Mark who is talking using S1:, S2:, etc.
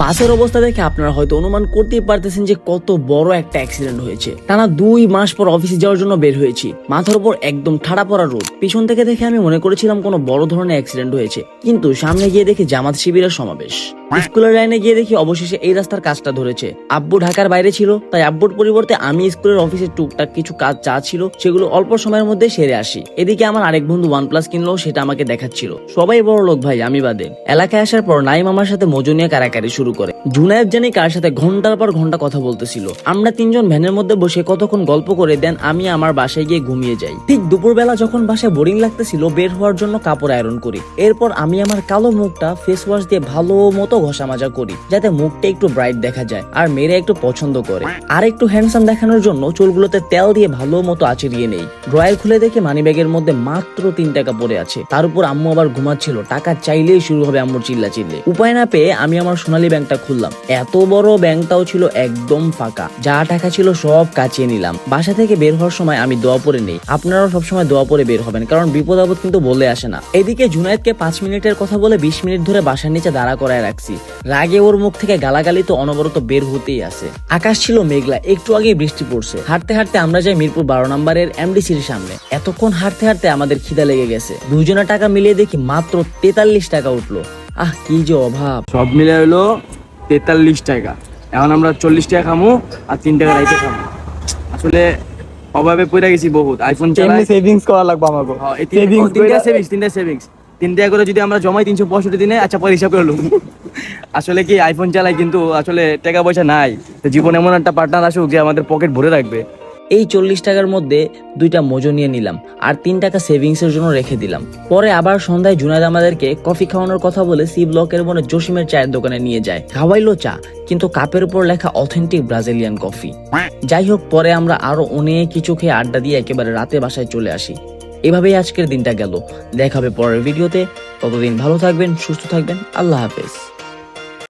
S1: বাসের অবস্থা দেখে আপনারা হয়তো অনুমান করতেই পারতেছেন যে কত বড় একটা অ্যাক্সিডেন্ট হয়েছে। টানা 2 মাস পর অফিসে যাওয়ার জন্য বের হয়েছি। মাথার উপর একদম ঠাড়া পড়া রোদ। পিছন থেকে দেখে আমি মনে করেছিলাম কোনো বড় ধরনের অ্যাক্সিডেন্ট হয়েছে, কিন্তু সামনে গিয়ে দেখি জামাত শিবিরের সমাবেশ। স্কুলের লাইনে গিয়ে দেখি অবশেষে এই রাস্তার কাজটা ধরেছে। আব্বু ঢাকার বাইরে ছিল, তাই আব্বুর পরিবর্তে আমি স্কুলের অফিসে টুকটাক কিছু কাজ যা ছিল সেগুলো অল্প সময়ের মধ্যে সেরে আসি। এদিকে আমার আরেক বন্ধু OnePlus কিনলো, সেটা আমাকে দেখাচ্ছিল। সবাই বড় লোক ভাই, আমি বাদে। এলাকায় আসার পর নাইম আমার সাথে মজু নিয়ে কারাকারি শুরু করে। জুনায়েদ জানি কার সাথে ঘন্টার পর ঘন্টা কথা বলতেছিল। আমরা তিনজন ভ্যানের মধ্যে বসে কতক্ষণ গল্প করে দেন আমি আমার বাসায় গিয়ে ঘুমিয়ে যাই। ঠিক দুপুরবেলা যখন বাসায় বোরিং লাগতেছিল, বের হওয়ার জন্য কাপড় আয়রন করি। এরপর আমি আমার কালো মুখটা ফেস ওয়াশ দিয়ে ভালো মতো ঘষা মাজা করি, যাতে মুখটা একটু ব্রাইট দেখা যায় আর মেয়েরা একটু পছন্দ করে। আর একটু হ্যান্ডসাম দেখানোর জন্য চুলগুলোতে তেল দিয়ে ভালো মতো আঁচড়িয়ে নেই। ড্রয়ার খুলে দেখে মানিব্যাগের মধ্যে মাত্র 3 টাকা পড়ে আছে। তার উপর আম্মু আবার ঘুমাচ্ছিল। টাকা চাইলেই শুরু হবে আম্মুর চিল্লা চিল্লি। উপায় না পেয়ে আমি আমার সোনালী ব্যাংকটা খুললাম। এত বড় ব্যাংকটাও ছিল একদম ফাঁকা। যা টাকা ছিল সব কাচিয়ে নিলাম। বাসা থেকে বের হওয়ার সময় আমি দোয়া পড়ে নেই। আপনারাও সবসময় দোয়া পড়ে বের হবেন, কারণ বিপদ আপদ কিন্তু বলে আসে না। এদিকে জুনায়েদকে 5 মিনিটের কথা বলে 20 মিনিট ধরে বাসার নিচে দাঁড়া করায় রাখছি। রাগে ওর মুখ থেকে গালাগালি তো অনবরত বের হতেই আছে। আকাশ ছিল মেঘলা, একটু আগে বৃষ্টি পড়ছে। হাঁটতে হাঁটতে আমরা যাই মিরপুর 12 নম্বরের MDCর সামনে। এতক্ষণ হাঁটতে হাঁটতে আমাদের খিদা লেগে গেছে। দুজনের টাকা মিলিয়ে দেখি মাত্র 43 টাকা উঠলো। কি যে অভাব।
S2: সব মিলে হলো 43 টাকা। এখন আমরা 40 টাকা খামু আর 3 টাকা রাইতে খামু। আসলে অভাবে পড়ে গেছি বহুত। আইফোন চালাই,
S3: সেভিংস করা লাগবে আমাকে।
S2: তিনটা সেভিংস 3 টাকা করে যদি আমরা জমাই 365 দিনে, আচ্ছা পরে হিসাব করে লুম। আসলে কি আইফোন চালাই, কিন্তু আসলে টাকা পয়সা নাই। তো জীবন এমন একটা পার্টনার আসুক যে আমাদের পকেট ভরে রাখবে।
S1: এই 40 টাকার মধ্যে 2টা মোজো নিয়ে নিলাম আর 3 টাকা সেভিংস এর জন্য রেখে দিলাম। পরে আবার সন্ধ্যায় জুনায়েদ আমাদেরকে কফি খাওয়ানোর কথা বলে সি ব্লকের মনে জসিমের চায়ের দোকানে নিয়ে যায়। খাওয়াইলো চা, কিন্তু কাপের উপর লেখা অথেন্টিক ব্রাজিলিয়ান কফি। যাই হোক, পরে আমরা আরো অনেক কিছু খেয়ে আড্ডা দিয়ে একেবারে রাতে বাসায় চলে আসি। এভাবেই আজকের দিনটা গেল। দেখা হবে পরের ভিডিওতে। ততদিন ভালো থাকবেন, সুস্থ থাকবেন। আল্লাহ হাফেজ।